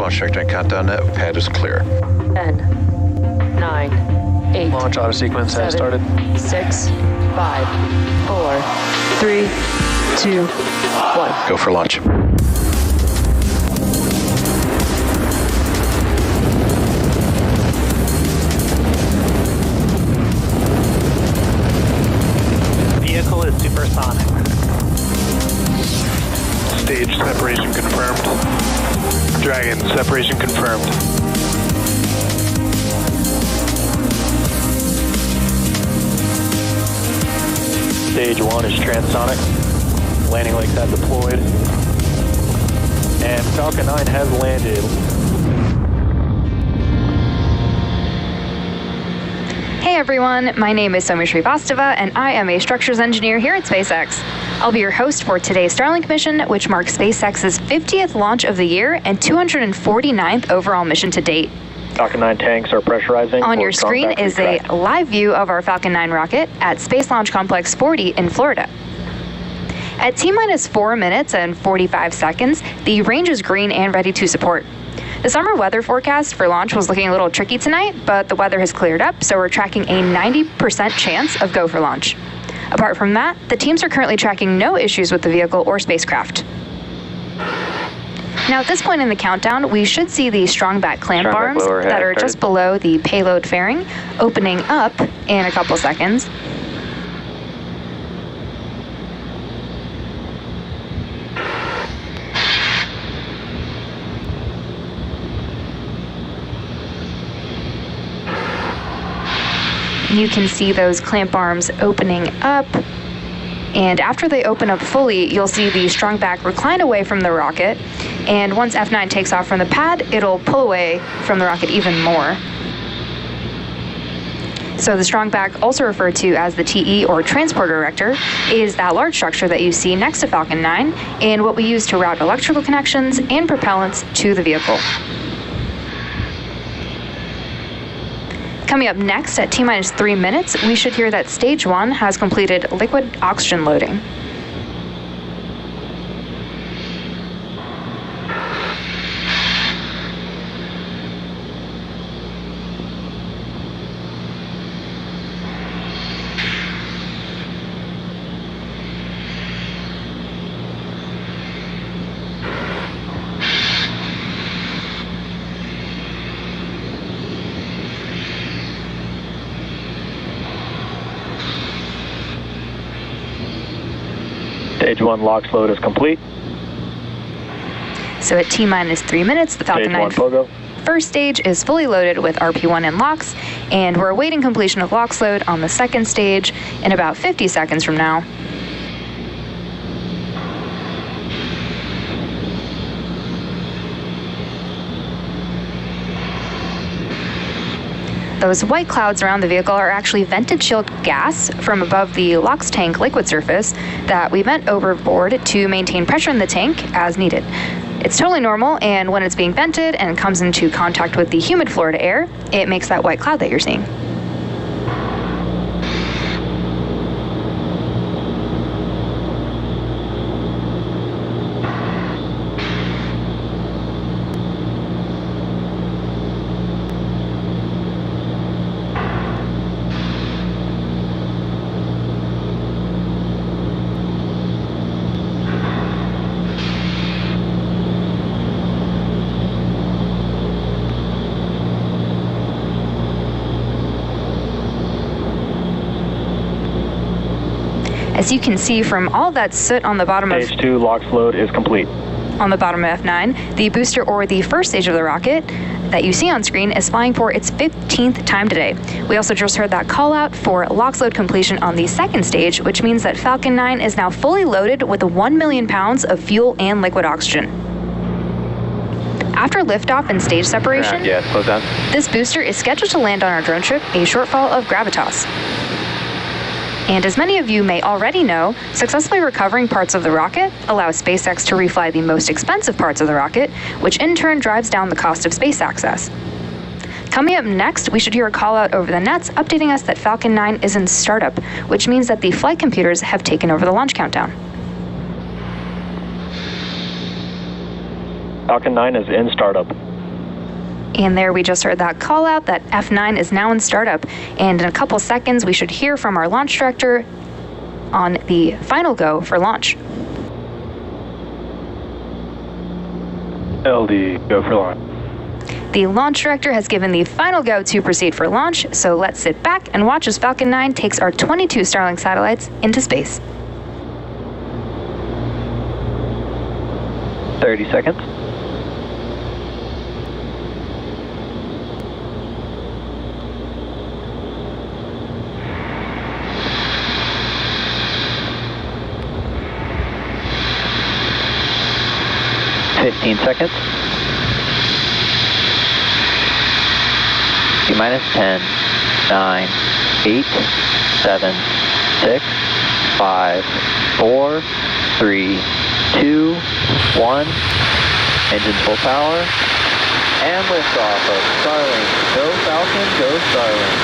launch trajectory and countdown net. Pad is clear. 10, 9, 8. Launch auto sequence has started. 6, 5, 4, 3, 2, 1. Go for launch. Vehicle is supersonic. Stage separation confirmed. Dragon, separation confirmed. Stage 1 is transonic. Landing legs have deployed. And Falcon 9 has landed. Hey everyone, my name is Soumya Srivastava and I am a structures engineer here at SpaceX. I'll be your host for today's Starlink mission, which marks SpaceX's 50th launch of the year and 249th overall mission to date. Falcon 9 tanks are pressurizing. On your screen is a live view of our Falcon 9 rocket at Space Launch Complex 40 in Florida. At T-minus 4 minutes and 45 seconds, the range is green and ready to support. The summer weather forecast for launch was looking a little tricky tonight, but the weather has cleared up, so we're tracking a 90% chance of go for launch. Apart from that, the teams are currently tracking no issues with the vehicle or spacecraft. Now at this point in the countdown, we should see the strong back clamp arms that are just below the payload fairing opening up in a couple seconds. You can see those clamp arms opening up, and after they open up fully, you'll see the strong back recline away from the rocket, and once F9 takes off from the pad, it'll pull away from the rocket even more. So the strong back, also referred to as the TE or transporter erector, is that large structure that you see next to Falcon 9 and what we use to route electrical connections and propellants to the vehicle. Coming up next at T-minus 3 minutes, we should hear that Stage 1 has completed liquid oxygen loading. Stage 1 LOX load is complete. So at T-minus 3 minutes, the Falcon 9 first stage is fully loaded with RP1 and LOX, and we're awaiting completion of LOX load on the second stage in about 50 seconds from now. Those white clouds around the vehicle are actually vented chilled gas from above the LOX tank liquid surface that we vent overboard to maintain pressure in the tank as needed. It's totally normal, and when it's being vented and comes into contact with the humid Florida air, it makes that white cloud that you're seeing. As you can see from all that soot on the bottom of Stage 2 LOX load is complete. On the bottom of F9, the booster or the first stage of the rocket that you see on screen is flying for its 15th time today. We also just heard that call out for LOX load completion on the second stage, which means that Falcon 9 is now fully loaded with 1 million pounds of fuel and liquid oxygen. After liftoff and stage separation, this booster is scheduled to land on our drone ship, A Shortfall of Gravitas. And as many of you may already know, successfully recovering parts of the rocket allows SpaceX to refly the most expensive parts of the rocket, which in turn drives down the cost of space access. Coming up next, we should hear a call out over the nets updating us that Falcon 9 is in startup, which means that the flight computers have taken over the launch countdown. Falcon 9 is in startup. And there we just heard that call out that F9 is now in startup. And in a couple seconds, we should hear from our launch director on the final go for launch. LD, go for launch. The launch director has given the final go to proceed for launch, so let's sit back and watch as Falcon 9 takes our 22 Starlink satellites into space. 30 seconds. Seconds. T-minus 10, 9, 8, 7, 6, 5, 4, 3, 2, 1. Engine full power. And liftoff of Starlink. Go Falcon, go Starlink.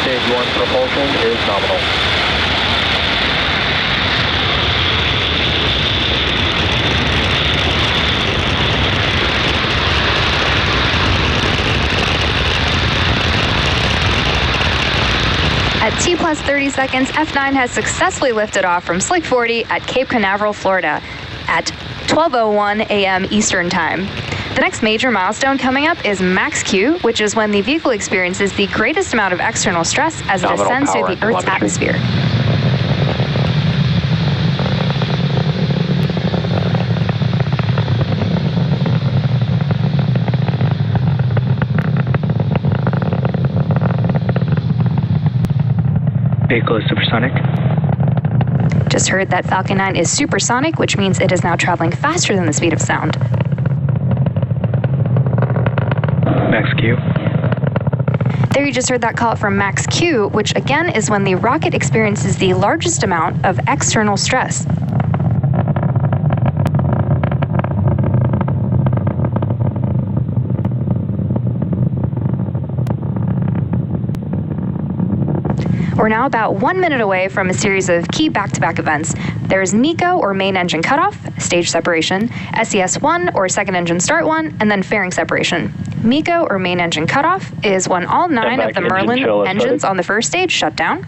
Stage 1 propulsion is nominal. At T plus 30 seconds, F9 has successfully lifted off from SLC-40 at Cape Canaveral, Florida at 12:01 a.m. Eastern Time. The next major milestone coming up is max Q, which is when the vehicle experiences the greatest amount of external stress as it ascends through the Earth's atmosphere. Vehicle is supersonic. Just heard that Falcon 9 is supersonic, which means it is now traveling faster than the speed of sound. Max Q. There you just heard that call from max Q, which again is when the rocket experiences the largest amount of external stress. We're now about 1 minute away from a series of key back-to-back events. There's MECO, or main engine cutoff, stage separation, SES-1, or second engine start 1, and then fairing separation. MECO, or main engine cutoff, is when all 9 of the Merlin engines on the first stage shut down.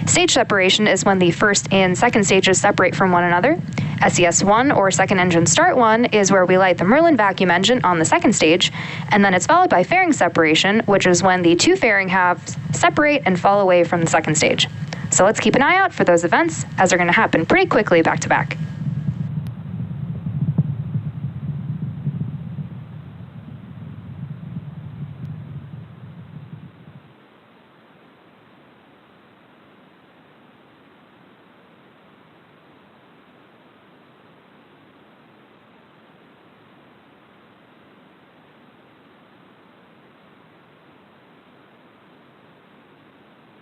Stage separation is when the first and second stages separate from one another. SES-1, or second engine start 1, is where we light the Merlin vacuum engine on the second stage, and then it's followed by fairing separation, which is when the 2 fairing halves separate and fall away from the second stage. So let's keep an eye out for those events, as they're going to happen pretty quickly back to back.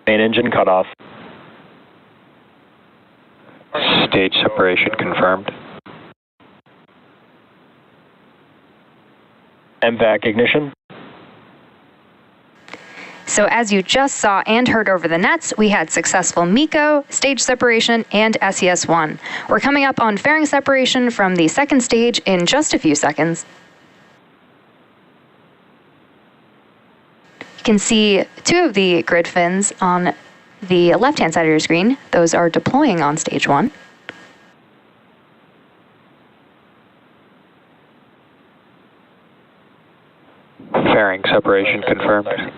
Main engine cutoff. Stage separation confirmed. MVAC ignition. So as you just saw and heard over the nets, we had successful MECO, stage separation, and SES-1. We're coming up on fairing separation from the second stage in just a few seconds. You can see 2 of the grid fins on the left-hand side of your screen. Those are deploying on stage 1. Fairing separation confirmed.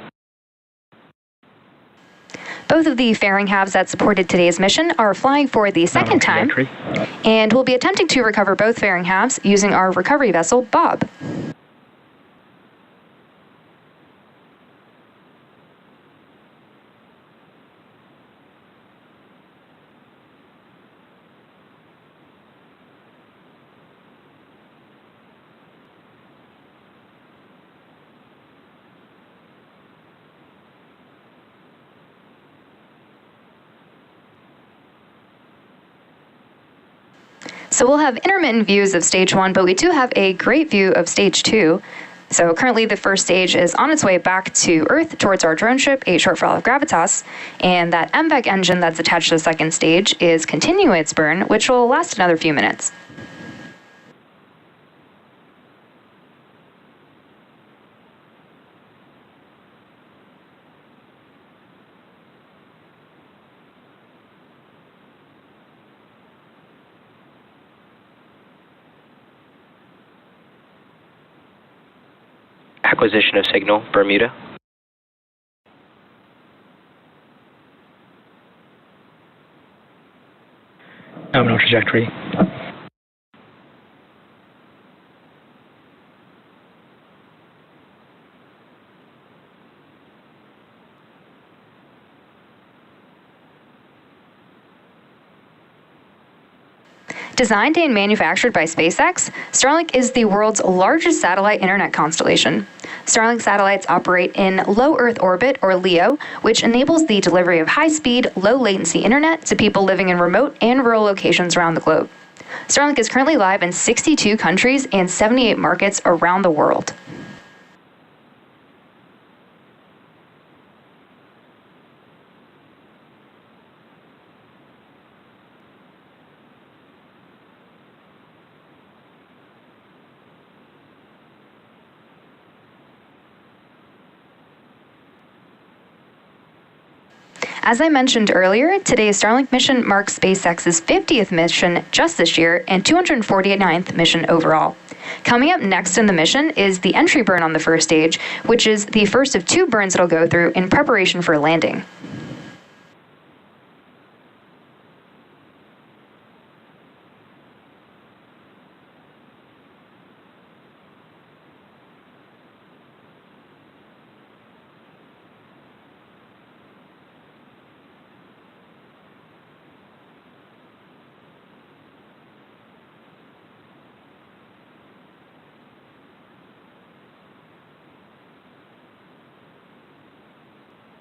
Both of the fairing halves that supported today's mission are flying for the second time, and we'll be attempting to recover both fairing halves using our recovery vessel, Bob. So we'll have intermittent views of stage 1, but we do have a great view of stage 2. So currently the first stage is on its way back to Earth towards our drone ship, A Shortfall of Gravitas, and that MVEC engine that's attached to the second stage is continuing its burn, which will last another few minutes. Acquisition of signal, Bermuda. Nominal trajectory. Designed and manufactured by SpaceX, Starlink is the world's largest satellite internet constellation. Starlink satellites operate in low Earth orbit, or LEO, which enables the delivery of high-speed, low-latency internet to people living in remote and rural locations around the globe. Starlink is currently live in 62 countries and 78 markets around the world. As I mentioned earlier, today's Starlink mission marks SpaceX's 50th mission just this year and 249th mission overall. Coming up next in the mission is the entry burn on the first stage, which is the first of 2 burns it'll go through in preparation for landing.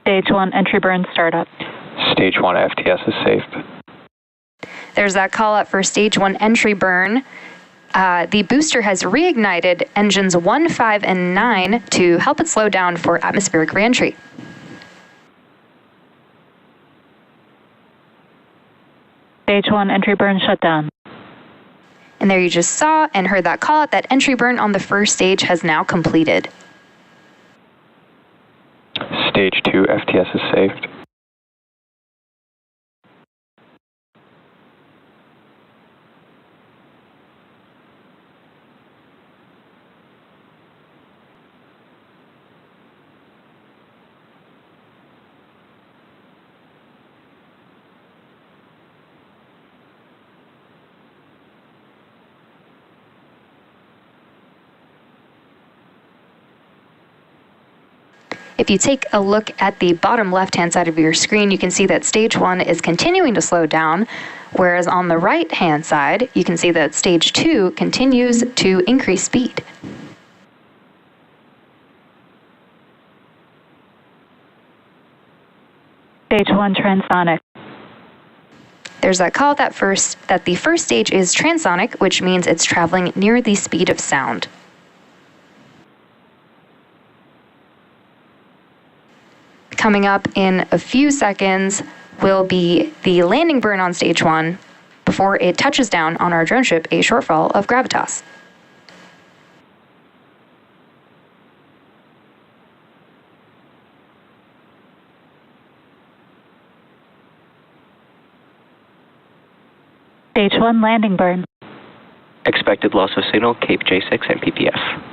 Stage 1 entry burn startup. Stage 1 FTS is safe. There's that call out for Stage 1 entry burn. The booster has reignited engines 1, 5, and 9 to help it slow down for atmospheric reentry. Stage 1 entry burn shutdown. And there you just saw and heard that call out that entry burn on the first stage has now completed. Stage 2 FTS is saved. If you take a look at the bottom left-hand side of your screen, you can see that Stage 1 is continuing to slow down, whereas on the right-hand side, you can see that Stage 2 continues to increase speed. Stage 1 transonic. There's that call that the first stage is transonic, which means it's traveling near the speed of sound. Coming up in a few seconds will be the landing burn on Stage 1 before it touches down on our drone ship, A Shortfall of Gravitas. Stage 1 landing burn. Expected loss of signal, Cape J6 and PPF.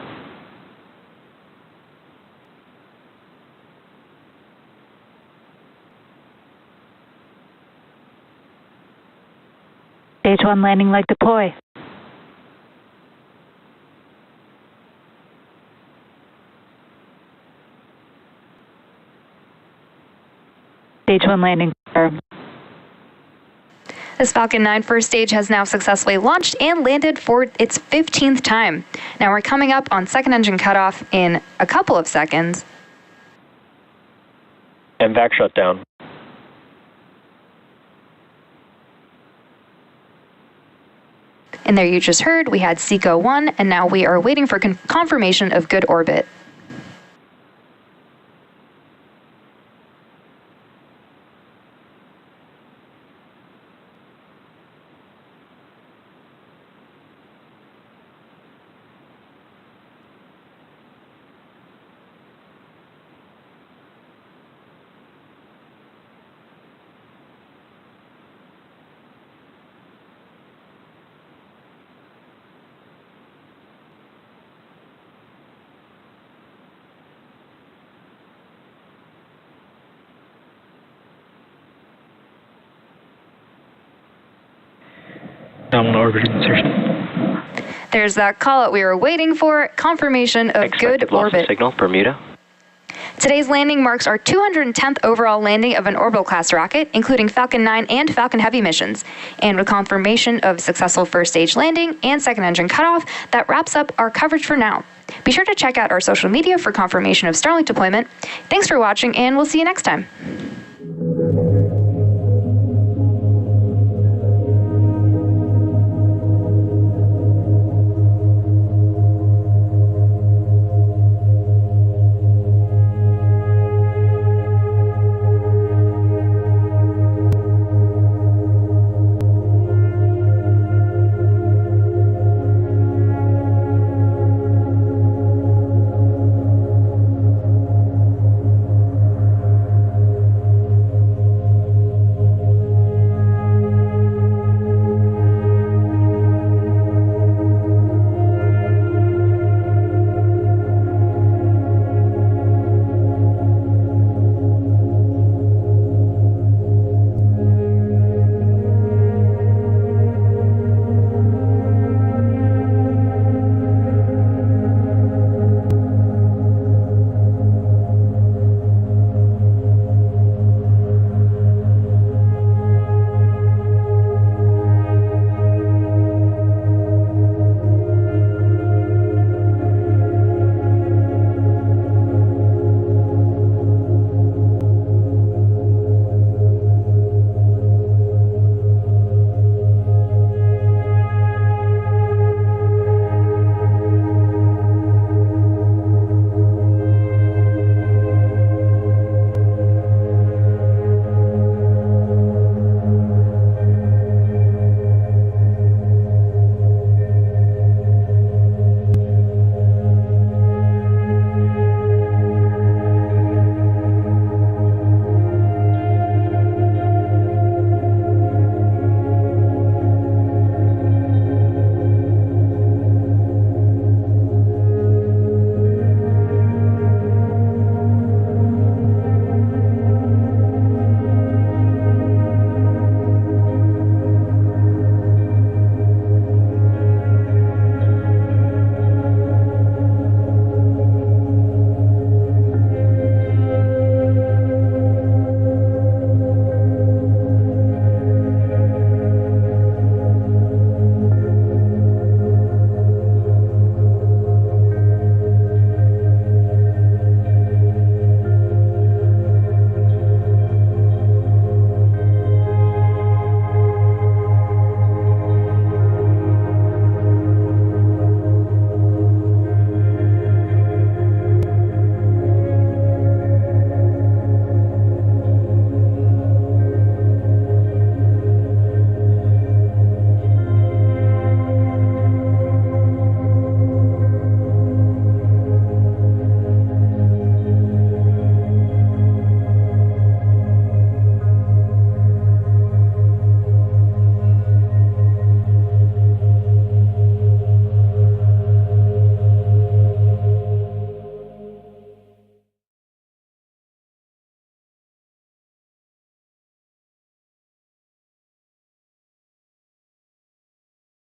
Stage 1 landing leg deploy. Stage 1 landing confirmed. This Falcon 9 first stage has now successfully launched and landed for its 15th time. Now we're coming up on second engine cutoff in a couple of seconds. MVAC shutdown. And there you just heard, we had SECO 1, and now we are waiting for confirmation of good orbit. Nominal orbit insertion. There's that call out we were waiting for, confirmation of good orbit. Signal, Bermuda. Today's landing marks our 210th overall landing of an orbital class rocket, including Falcon 9 and Falcon Heavy missions. And with confirmation of successful first stage landing and second engine cutoff, that wraps up our coverage for now. Be sure to check out our social media for confirmation of Starlink deployment. Thanks for watching, and we'll see you next time.